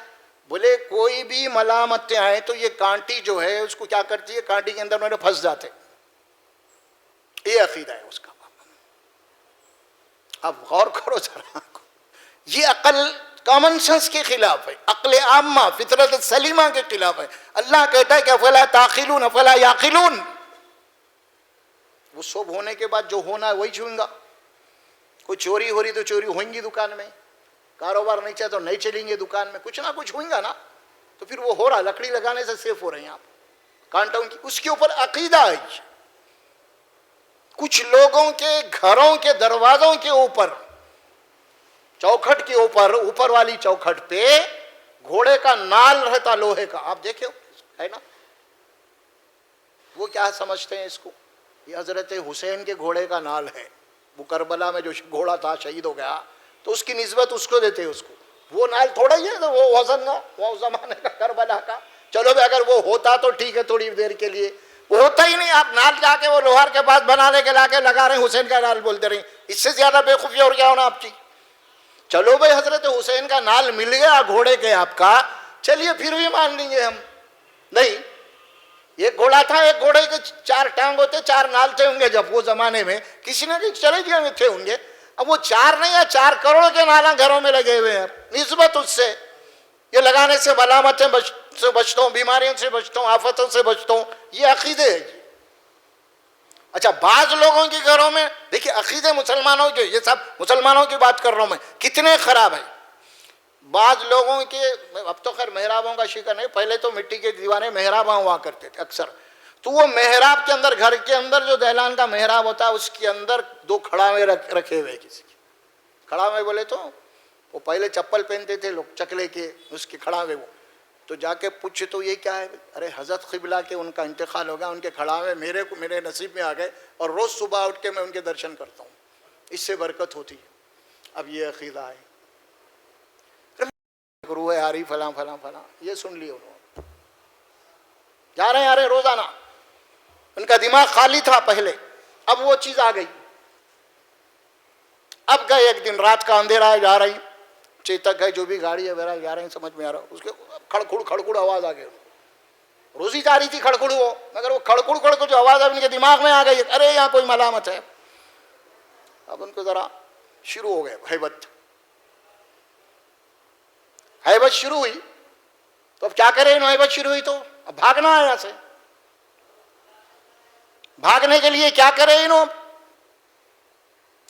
بولے کوئی بھی ملامتیں آئے تو یہ کانٹی جو ہے اس کو کیا کرتی ہے, کانٹی کے اندر انہوں نے پھنس جاتے. یہ عقیدہ ہے اس کا. اب غور کرو ذرا, یہ عقل کامن سینس کے خلاف ہے, عقل عامہ فطرت سلیمہ کے خلاف ہے. اللہ کہتا ہے کہ افلا تعقلون افلا یعقلون. وہ سب ہونے کے بعد جو ہونا ہے وہی چھوئیں گا. کوئی چوری ہو رہی تو چوری ہوئیں گی دکان میں, کاروبار نہیں چاہے تو نہیں چلیں گے دکان میں, کچھ نہ کچھ ہوئیں گا نا. تو پھر وہ ہو رہا, لکڑی لگانے سے سیف ہو رہے ہیں آپ کانٹوں کی. اس کے اوپر عقیدہ ہے. کچھ لوگوں کے گھروں کے دروازوں کے اوپر, چوکھٹ کے اوپر, اوپر والی چوکھٹ پہ گھوڑے کا نال رہتا لوہے کا, آپ دیکھے ہے نا. وہ کیا سمجھتے ہیں اس کو, یہ حضرت حسین کے گھوڑے کا نال ہے. وہ کربلا میں جو گھوڑا تھا شہید ہو گیا تو اس کی نسبت اس کو دیتے اس کو. وہ نال تھوڑا ہی ہے, وہ وزن کا, وہ زمانے کا کربلا کا. چلو بھائی اگر وہ ہوتا تو ٹھیک ہے تھوڑی دیر کے لیے, وہ ہوتا ہی نہیں. آپ نال جا کے وہ لوہار کے پاس بنانے کے لا کے لگا رہے ہیں, حسین کا نال بولتے رہے. اس سے زیادہ بے خوفی اور کیا ہونا آپ کی. چلو بھائی حضرت حسین کا نال مل گیا گھوڑے کے آپ کا, چلیے پھر بھی مان لیں گے ہم. نہیں, ایک گھوڑا تھا, ایک گھوڑے کے 4 ٹانگ ہوتے, 4 نال تھے ہوں گے جب وہ زمانے میں, کسی نے چلے گئے میں تھے ہوں گے. اب وہ 4 نہیں ہے, 4 کروڑ کے نالا گھروں میں لگے ہوئے ہیں. نسبت اس سے یہ لگانے سے ملامتیں سے بچتا ہوں, بیماریوں سے بچتا ہوں, آفتوں سے بچتا ہوں, یہ عقیدے ہے. اچھا بعض لوگوں کے گھروں میں دیکھیے عقیدے مسلمانوں کے, یہ سب مسلمانوں کی بات کر رہا ہوں میں, کتنے خراب ہیں. بعض لوگوں کے, اب تو خیر محرابوں کا شکر نہیں, پہلے تو مٹی کے دیواریں محراب ہوا کرتے تھے اکثر. تو وہ محراب کے اندر, گھر کے اندر جو دہلان کا محراب ہوتا ہے اس کے اندر 2 کھڑاوے رکھے ہوئے. کسی کے کھڑاوے بولے تو وہ پہلے چپل پہنتے تھے لوگ چکلے کے, اس کے کھڑاوے. وہ تو جا کے پوچھے تو یہ کیا ہے, ارے حضرت قبلہ کے ان کا انتقال ہو گیا, ان کے کھڑاوے میرے نصیب میں آ گئے, اور روز صبح اٹھ کے میں ان کے درشن کرتا ہوں, اس سے برکت ہوتی ہے. اب یہ عقیدہ ہے, روح ہے آری فلاں فلاں فلاں, یہ سن لیے انہوں نے, جا رہے ہیں روزانہ. ان کا دماغ خالی تھا پہلے, اب وہ چیز آ گئی. اب گئے ایک دن رات کا اندھیرا ہے, جا رہی چیتک ہے جو بھی گاڑی ہے بہرحال جا رہے ہیں, سمجھ میں آ رہا, اس کے کھڑکھڑ آواز آ گئی. روزی جا رہی تھی کھڑکھڑ, وہ مگر وہ کھڑکھڑ جو آواز ان کے دماغ میں آ گئی, ارے یہاں کوئی ملامت ہے. اب ان کو ذرا شروع ہو گئے ہیبت شروع ہوئی. تو اب کیا کریں, ہیبت شروع ہوئی تو اب بھاگنا ہے یہاں سے. بھاگنے کے لیے کیا کرے انہوں,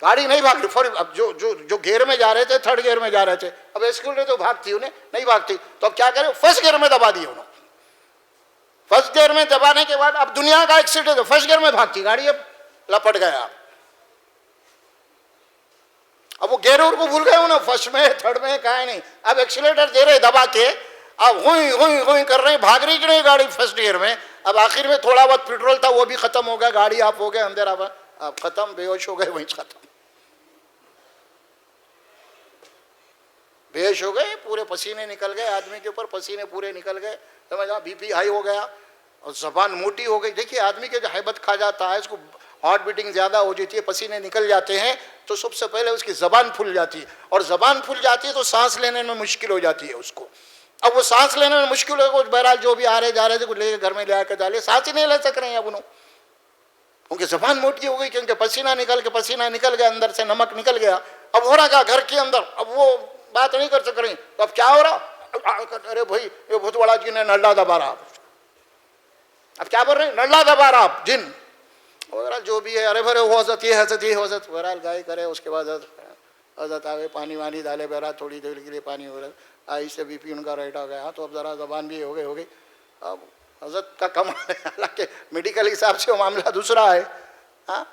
گاڑی نہیں بھاگ رہی. اب جو گیئر میں جا رہے تھے, 3rd گیئر میں جا رہے تھے, اب اسکوٹر تو بھاگتی انہیں نہیں بھاگتی, تو اب کیا کرے, 1st گیئر میں دبا دیے انہوں. 1st گیئر میں دبانے کے بعد اب دنیا کا ایکسیڈنٹ ہے, 1st گیئر میں بھاگتی گاڑی, اب لپٹ گیا. اب وہ گیئر کو بھول گئے انہوں, 1st میں 3rd میں کہا نہیں. اب ایکسیلیٹر دے رہے دبا کے, اب ہوئی کر رہے ہیں, بھاگ رہی کہ نہیں گاڑی 1st گیئر میں. اب آخر میں تھوڑا بہت پیٹرول تھا وہ بھی ختم ہو گیا, گاڑی آپ ہو گئے اندھیرا, اب ختم, بے ہوش ہو گئے, وہیں ختم, بے ہوش ہو گئے, پورے پسینے نکل گئے آدمی کے اوپر, پسینے پورے نکل گئے, سمجھا, بی پی ہائی ہو گیا اور زبان موٹی ہو گئی. دیکھیے آدمی کے جو ہیبت کھا جاتا ہے, اس کو ہارٹ بیٹنگ زیادہ ہو جاتی ہے, پسینے نکل جاتے ہیں, تو سب سے پہلے اس کی زبان پھول جاتی ہے, اور زبان پھول جاتی ہے تو سانس لینے میں مشکل ہو جاتی ہے اس کو. اب وہ سانس لینے میں مشکل ہو گئی, بہرحال جو بھی آ رہے جا رہے تھے کچھ لے کے گھر میں لے آ کے ڈالے, سانس ہی نہیں لے سک رہے ہیں اب انہوں, کیونکہ زبان موٹی ہو گئی, کیونکہ پسینہ نکل گیا اندر سے, نمک نکل گیا. اب ہو رہا کیا گھر کے اندر, اب وہ بات نہیں کر سک رہے, تو اب کیا ہو رہا, ارے بھائی یہ بہت بڑا جن ہے, نلڈا دبا رہا. اب کیا بول رہے ہیں, نلڈا دبا رہا جن, بہرحال جو بھی ہے, ارے بھرے وہ حضرت یہ حضرت, بہرحال گائے کرے. اس کے بعد حضرت آگے پانی وانی ڈالے, بہرحال تھوڑی دیر کے لیے پانی ہو رہا, آئی سے بی پی ان کا ریٹ آ گیا, تو اب ذرا زبان بھی ہو گئی. اب حضرت کا کمال ہے, حالانکہ میڈیکل حساب سے وہ معاملہ دوسرا ہے. ہاں,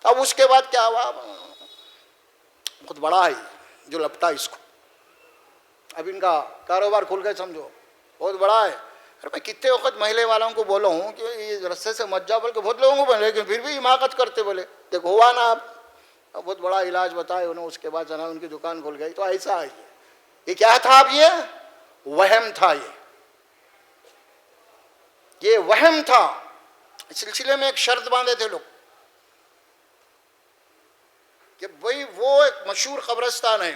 اب اس کے بعد کیا ہوا, بہت بڑا ہے جو لپٹا اس کو. اب ان کا کاروبار کھل گئے, سمجھو بہت بڑا ہے. میں کتنے وقت محلے والوں کو بولا ہوں کہ یہ رستے سے مت جاؤ, بول کے بہت لوگوں کو بولے, لیکن پھر بھی حماقت کرتے, بولے دیکھو ہوا نا. اب بہت بڑا علاج بتائے انہوں, اس کے بعد جناب ان کی دکان کھل گئی. تو ایسا ہے یہ کیا تھا, اب یہ وہم تھا, یہ یہ وہم تھا. اس سلسلے میں ایک شرط باندھے تھے لوگ کہ بھئی وہ ایک مشہور قبرستان ہے,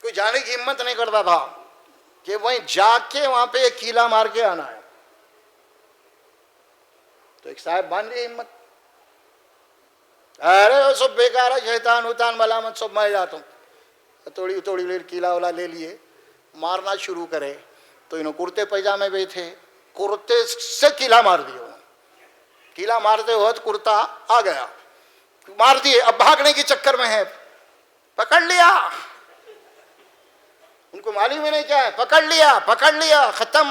کوئی جانے کی ہمت نہیں کرتا تھا کہ وہیں جا کے وہاں پہ ایک کیلا مار کے آنا ہے. تو ایک صاحب باندھ لی ہمت, ارے وہ سب بیکار ہے, شیطان وطان ملامت سب میں جاتا ہوں. تھوڑی تھوڑی دیر کیلا والا لے لیے, مارنا شروع کرے. تو انہوں کرتے پیجامے بھی تھے, کرتے سے کیلا مار دیا. کیلا مارتے وقت کرتا آ گیا, مار دیے. اب بھاگنے کے چکر میں ہے, پکڑ لیا. ان کو معلوم ہی نہیں کیا ہے, پکڑ لیا ختم,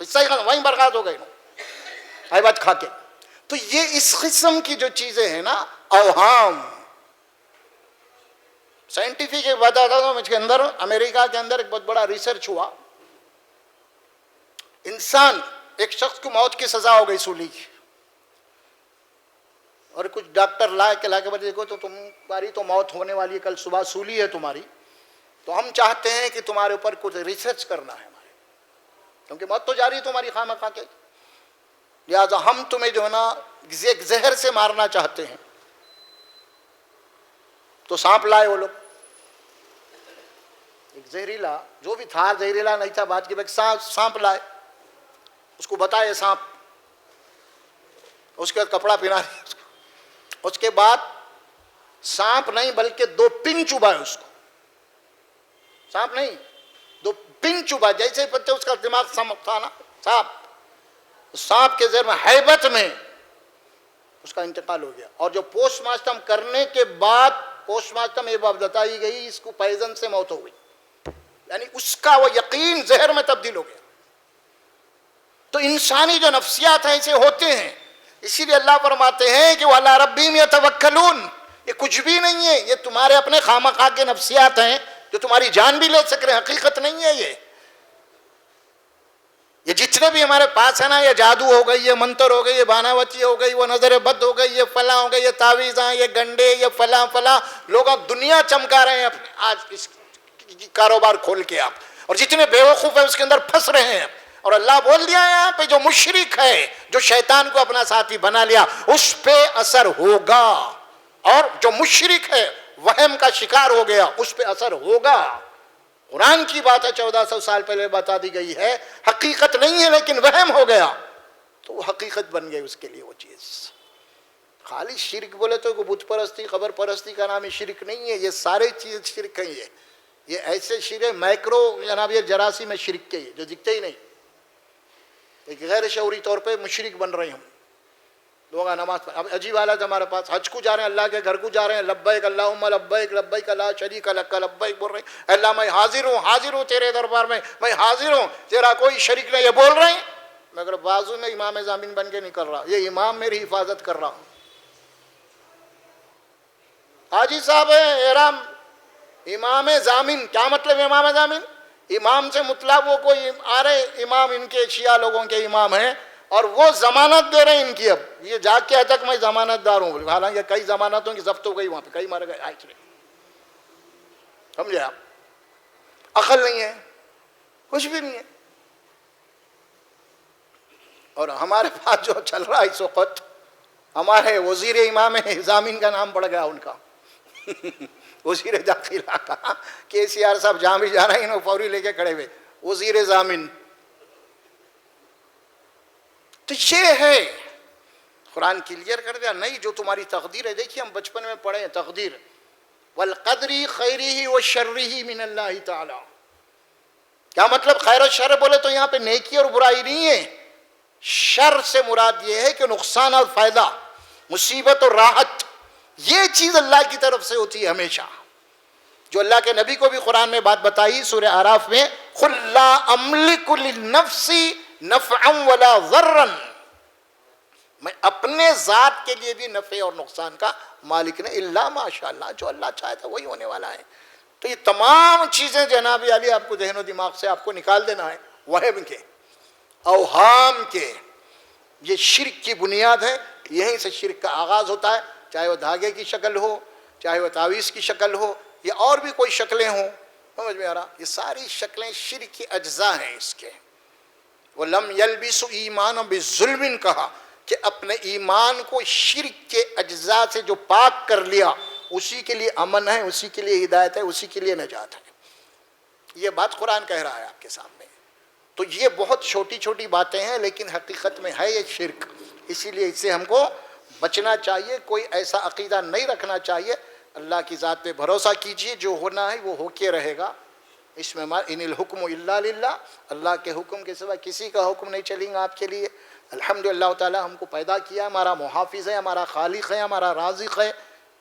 حصہ ہی ختم, وہیں برباد ہو گئے بات کھا کے. تو یہ اس قسم کی جو چیزیں ہیں نا, اوہام. سائنٹیفک ایک بتاتا ہوں, اس کے اندر امریکہ کے اندر ایک بہت بڑا ریسرچ ہوا. انسان, ایک شخص کو موت کی سزا ہو گئی سولی کی, اور کچھ ڈاکٹر لا کے بولے دیکھو تو تمہاری تو موت ہونے والی ہے, کل صبح سولی ہے تمہاری, تو ہم چاہتے ہیں کہ تمہارے اوپر کچھ ریسرچ کرنا ہے ہمارے, کیونکہ موت تو جاری ہے تمہاری خواہ مخواہ کے, لہٰذا ہم تمہیں جو ہے نا ایک زہر سے مارنا چاہتے ہیں. تو سانپ لائے وہ لوگ, ایک زہریلا, جو بھی تھا زہریلا نہیں تھا بات کی, سانپ لائے, اس کو بتائے سانپ, اس کے بعد کپڑا پہنا دیا اس کو. اس کے بعد سانپ نہیں بلکہ 2 پن چبائے اس کو, سانپ نہیں 2 پن چبائے. جیسے پتے اس کا دماغ تھا نا سانپ کے زہر میں ہیبت میں اس کا انتقال ہو گیا. اور جو پوسٹ مارٹم کرنے کے بعد پوسٹ مارٹم یہ بات بتائی گئی اس کو پوائزن سے موت ہو گئی, یعنی اس کا وہ یقین زہر میں تبدیل ہو گیا. تو انسانی جو نفسیات ہیں ایسے ہوتے ہیں, اسی لیے اللہ فرماتے ہیں کہ وَعَلَىٰ رَبِّهِمْ يَتَوَكَّلُونَ. یہ کچھ بھی نہیں ہے, یہ تمہارے اپنے خامخواہ کے نفسیات ہیں جو تمہاری جان بھی لے سک رہے ہیں, حقیقت نہیں ہے. یہ جتنے بھی ہمارے پاس ہے نا, یہ جادو ہو گئی, یہ منتر ہو گئی, یہ باناوتی ہو گئی, وہ نظر بد ہو گئی, یہ فلاں ہو گئی, یہ تعویذاں, یہ گنڈے, یہ فلاں لوگ دنیا چمکا رہے ہیں اپنے آج اس کاروبار کھول کے آپ, اور جتنے بیوقوف ہیں اس کے اندر پھنس رہے ہیں. اور اللہ بول دیا ہے یہاں پہ جو مشرک ہے, جو شیطان کو اپنا ساتھی بنا لیا, اس پہ اثر ہوگا. اور جو مشرک ہے وہم کا شکار ہو گیا, اس پہ اثر ہوگا. قرآن کی بات ہے, 1400 سال پہلے بتا دی گئی ہے, حقیقت نہیں ہے لیکن وہم ہو گیا تو وہ حقیقت بن گئی اس کے لیے وہ چیز. خالی شرک بولے تو بت پرستی قبر پرستی کا نام ہی شرک نہیں ہے, یہ سارے چیز شرک ہیں. یہ ایسے شرک مائکرو جناب, یہ جراثیم میں شرک کے جو دکھتے ہی نہیں, ایک غیر شعوری طور پہ مشرک بن رہے ہوں لوگ. نماز اب عجیب حالت ہمارے پاس, حج کو جا رہے ہیں, اللہ کے گھر کو جا رہے ہیں, لبیک اللہم لبیک لبیک لا شریک لک لبیک بول رہے ہیں, اللہ میں حاضر ہوں تیرے دربار میں حاضر ہوں, تیرا کوئی شریک نہیں, یہ بول رہے ہیں. مگر بازو میں امام ضامن بن کے نکل رہا, یہ امام میری حفاظت کر رہا. حاجی صاحب ہے احرام, امام ضامن, کیا مطلب امام ضامن؟ امام سے مطلب وہ کوئی آ رہے امام, ان کے شیعہ لوگوں کے امام ہیں, اور وہ ضمانت دے رہے ہیں ان کی. اب یہ جا کے آج تک میں ضمانت دار ہوں, حالانکہ کئی ضمانتوں کی ضبط ہو گئی وہاں پہ, کئی مر گئے. سمجھے آپ, عقل نہیں ہے, کچھ بھی نہیں ہے. اور ہمارے پاس جو چل رہا ہے اس وقت, ہمارے وزیر امام ضامن کا نام پڑ گیا ان کا, وزیر داخلہ کا, KCR صاحب جہاں بھی جا رہے ہیں انہوں فوری لے کے کھڑے ہوئے, وزیر ضامن. تو یہ ہے قرآن کلیئر کر دیا, نہیں جو تمہاری تقدیر ہے. دیکھیے ہم بچپن میں پڑھے ہیں تقدیر, والقدری خیرہ وشرہ من اللہ تعالی. کیا مطلب خیر و شر بولے تو یہاں پہ نیکی اور برائی نہیں ہے, شر سے مراد یہ ہے کہ نقصان اور فائدہ, مصیبت اور راحت, یہ چیز اللہ کی طرف سے ہوتی ہے ہمیشہ. جو اللہ کے نبی کو بھی قرآن میں بات بتائی سورہ اعراف میں, قل لا املک لنفسی نفعا ولا ضرا, میں اپنے ذات کے لیے بھی نفع اور نقصان کا مالک نہیں, الا ماشاء اللہ, جو اللہ چاہتا ہے وہی ہونے والا ہے. تو یہ تمام چیزیں جناب علی آپ کو ذہن و دماغ سے آپ کو نکال دینا ہے, وہم کے, اوہام کے. یہ شرک کی بنیاد ہے, یہیں سے شرک کا آغاز ہوتا ہے, چاہے وہ دھاگے کی شکل ہو, چاہے وہ تعویذ کی شکل ہو, یا اور بھی کوئی شکلیں ہوں. سمجھ میں آ رہا, یہ ساری شکلیں شرک کی اجزاء ہیں اس کے. وَلَمْ يَلْبِسُ ایمان بِالظُّلْمٍ کہا کہ اپنے ایمان کو شرک کے اجزاء سے جو پاک کر لیا اسی کے لیے امن ہے، اسی کے لیے ہدایت ہے، اسی کے لیے نجات ہے. یہ بات قرآن کہہ رہا ہے آپ کے سامنے. تو یہ بہت چھوٹی چھوٹی باتیں ہیں لیکن حقیقت میں ہے یہ شرک. اسی لیے اس سے ہم کو بچنا چاہیے. کوئی ایسا عقیدہ نہیں رکھنا چاہیے. اللہ کی ذات پہ بھروسہ کیجئے، جو ہونا ہے وہ ہو کے رہے گا. اس میں ان الحکم الا للہ، اللہ کے حکم کے سوا کسی کا حکم نہیں چلیں گا آپ کے لیے. الحمدللہ اللہ تعالیٰ ہم کو پیدا کیا، ہمارا محافظ ہے، ہمارا خالق ہے، ہمارا رازق ہے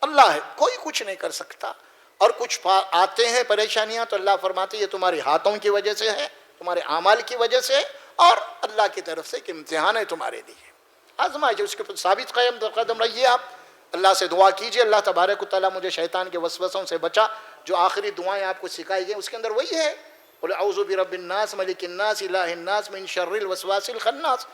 اللہ ہے. کوئی کچھ نہیں کر سکتا. اور کچھ آتے ہیں پریشانیاں تو اللہ فرماتے یہ تمہارے ہاتھوں کی وجہ سے ہے، تمہارے اعمال کی وجہ سے، اور اللہ کی طرف سے کہ امتحان ہے تمہارے لیے، آزمائش. اس کے پر ثابت قدم رہیے. آپ اللہ سے دعا کیجئے اللہ تبارک و تعالیٰ مجھے شیطان کے وسوسوں سے بچا. جو آخری دعائیں آپ کو سکھائی گئی اس کے اندر وہی ہے، قل اعوذ برب الناس ملک الناس الہ الناس من شر الوسواس الخناس.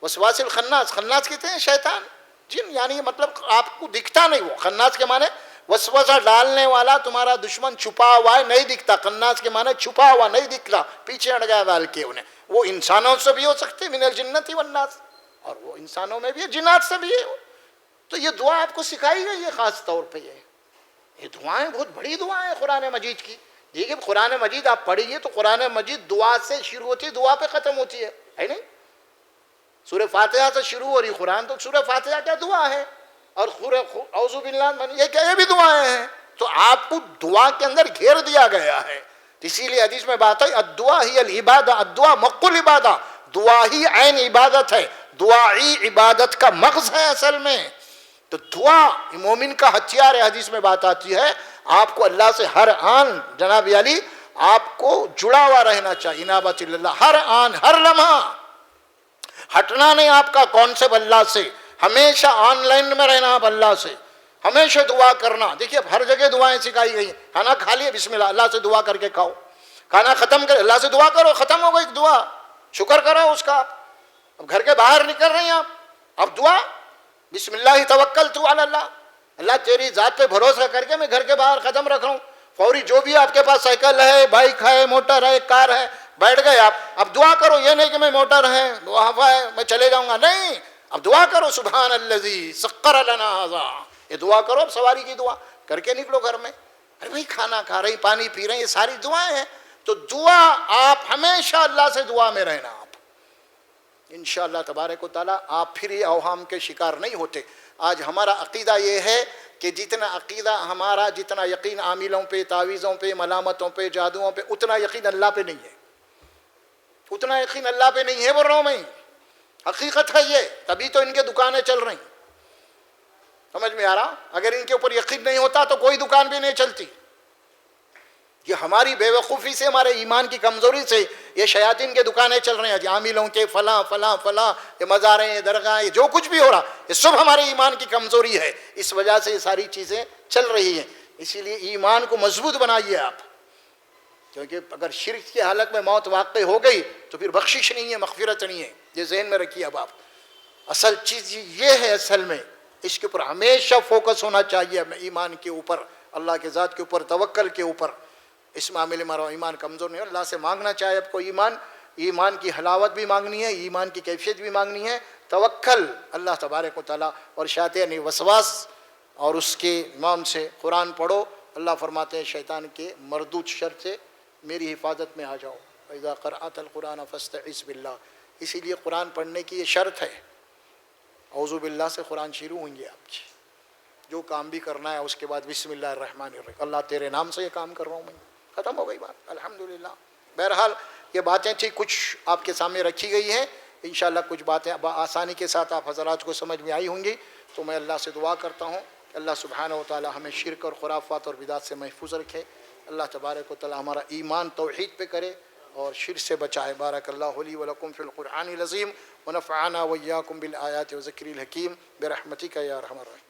وسواس الخناس، خناس کہتے ہیں شیطان، جن، یعنی مطلب آپ کو دکھتا نہیں. وہ خناس کے معنی وسوسہ ڈالنے والا تمہارا دشمن چھپا ہوا ہے، نہیں دکھتا. خناس کے معنی چھپا ہوا، نہیں دکھتا، پیچھے ہٹ گیا ڈال کے انہیں. وہ انسانوں سے بھی ہو سکتے من الجنت والناس، اور وہ انسانوں میں بھی ہے، جنات سے بھی ہے. تو یہ دعا آپ کو سکھائی گئی ہے خاص طور پہ. یہ دعائیں بہت بڑی دعائیں ہیں قرآن مجید کی. دیکھیے قرآن مجید آپ پڑھیے تو قرآن مجید دعا سے شروع ہوتی ہے، دعا پہ ختم ہوتی ہے نہیں؟ سورہ فاتحہ سے شروع ہو رہی قرآن، تو سورہ فاتحہ کیا دعا ہے، اور اعوذ باللہ یہ کیا، یہ بھی دعائیں ہیں. تو آپ کو دعا کے اندر گھیر دیا گیا ہے. اسی لیے حدیث میں بات ہے الدعا ہی العبادہ، الدعا مق العبادہ، دعا ہی عین عبادت ہے، دعا ہی عبادت کا مغز ہے اصل میں. تو دعا مومن کا ہتھیار ہے. حدیث میں بات آتی ہے آپ کو اللہ سے ہر آن، جناب علی آپ کو جڑا ہوا رہنا چاہیے، انابت اللہ، ہر آن، ہر لمحہ ہٹنا نہیں آپ کا کانسیپٹ اللہ سے. ہمیشہ آن لائن میں رہنا آپ اللہ سے، ہمیشہ دعا کرنا. دیکھیے ہر جگہ دعائیں سکھائی گئی ہیں. کھانا کھا لیے بسم اللہ، اللہ سے دعا کر کے کھاؤ. کھانا ختم کر اللہ سے دعا کرو، ختم ہو گئی دعا، شکر کرو اس کا. اب گھر کے باہر نکل رہے ہیں آپ، اب دعا بسم اللہ توکلت علی اللہ، اللہ تیری ذات پہ بھروسہ کر کے میں گھر کے باہر قدم رکھ رہا ہوں. فوری جو بھی آپ کے پاس سائیکل ہے، بائک ہے، موٹر ہے، کار ہے، بیٹھ گئے آپ. اب دعا کرو، یہ نہیں کہ میں موٹر ہے، ہوا ہے، میں چلے جاؤں گا، نہیں. اب دعا کرو سبحان الذی سخر لنا ھذا، یہ دعا کرو. اب سواری کی دعا کر کے نکلو گھر میں. ارے بھائی کھانا کھا رہے ہیں، پانی پی رہے ہیں، یہ ساری دعائیں ہیں. تو دعا آپ ہمیشہ اللہ سے دعا میں رہنا. آپ انشاءاللہ تبارک و تعالیٰ آپ پھر یہ اوہام کے شکار نہیں ہوتے. آج ہمارا عقیدہ یہ ہے کہ جتنا عقیدہ ہمارا، جتنا یقین عاملوں پہ، تعویذوں پہ، ملامتوں پہ، جادوؤں پہ، اتنا یقین اللہ پہ نہیں ہے. اتنا یقین اللہ پہ نہیں ہے بول رہا ہوں میں، حقیقت ہے یہ. تبھی تو ان کے دکانیں چل رہی. سمجھ میں آ رہا؟ اگر ان کے اوپر یقین نہیں ہوتا تو کوئی دکان بھی نہیں چلتی. یہ ہماری بے وقوفی سے، ہمارے ایمان کی کمزوری سے یہ شیاطین کے دکانیں چل رہے ہیں. عاملوں کے فلاں فلاں فلاں، یہ مزاریں، درگاہیں، یہ جو کچھ بھی ہو رہا یہ سب ہمارے ایمان کی کمزوری ہے. اس وجہ سے یہ ساری چیزیں چل رہی ہیں. اسی لیے ایمان کو مضبوط بنائیے آپ، کیونکہ اگر شرک کی حالت میں موت واقع ہو گئی تو پھر بخشش نہیں ہے، مغفرت نہیں ہے. یہ ذہن میں رکھیے. اب آپ اصل چیز یہ ہے، اصل میں اس کے اوپر ہمیشہ فوکس ہونا چاہیے ہمیں، ایمان کے اوپر، اللہ کے ذات کے اوپر، توکل کے اوپر. اس معاملے میں ہمارا ایمان کمزور نہیں ہے. اللہ سے مانگنا چاہے آپ کو ایمان کی حلاوت بھی مانگنی ہے، ایمان کی کیفیت بھی مانگنی ہے. توکل اللہ تبارک و تعالیٰ اور شیطان وسواس اور اس کے نام سے قرآن پڑھو. اللہ فرماتے ہیں شیطان کے مردود شر سے میری حفاظت میں آ جاؤ. اذا قرأت القرآن فاستعذ باللہ. اسی لیے قرآن پڑھنے کی یہ شرط ہے. اعوذ باللہ سے قرآن شروع ہوں گے آپ کی. جو کام بھی کرنا ہے اس کے بعد بسم اللہ الرحمن الرحیم، اللہ تیرے نام سے یہ کام کر رہا ہوں میں. ختم ہو گئی بات الحمدللہ. بہرحال یہ باتیں تھی، کچھ آپ کے سامنے رکھی گئی ہیں. انشاءاللہ کچھ باتیں آسانی کے ساتھ آپ حضرات کو سمجھ میں آئی ہوں گی. تو میں اللہ سے دعا کرتا ہوں کہ اللہ سبحانہ و تعالی ہمیں شرک اور خرافات اور بدعات سے محفوظ رکھے. اللہ تبارک و تعالی ہمارا ایمان توحید پہ کرے اور شرک سے بچائے. بارک اللہ لی ولکم فی القرآن العظیم ونفعنا وإیاکم بالآیات وذکر الحکیم برحمتک یا ارحم الراحمین.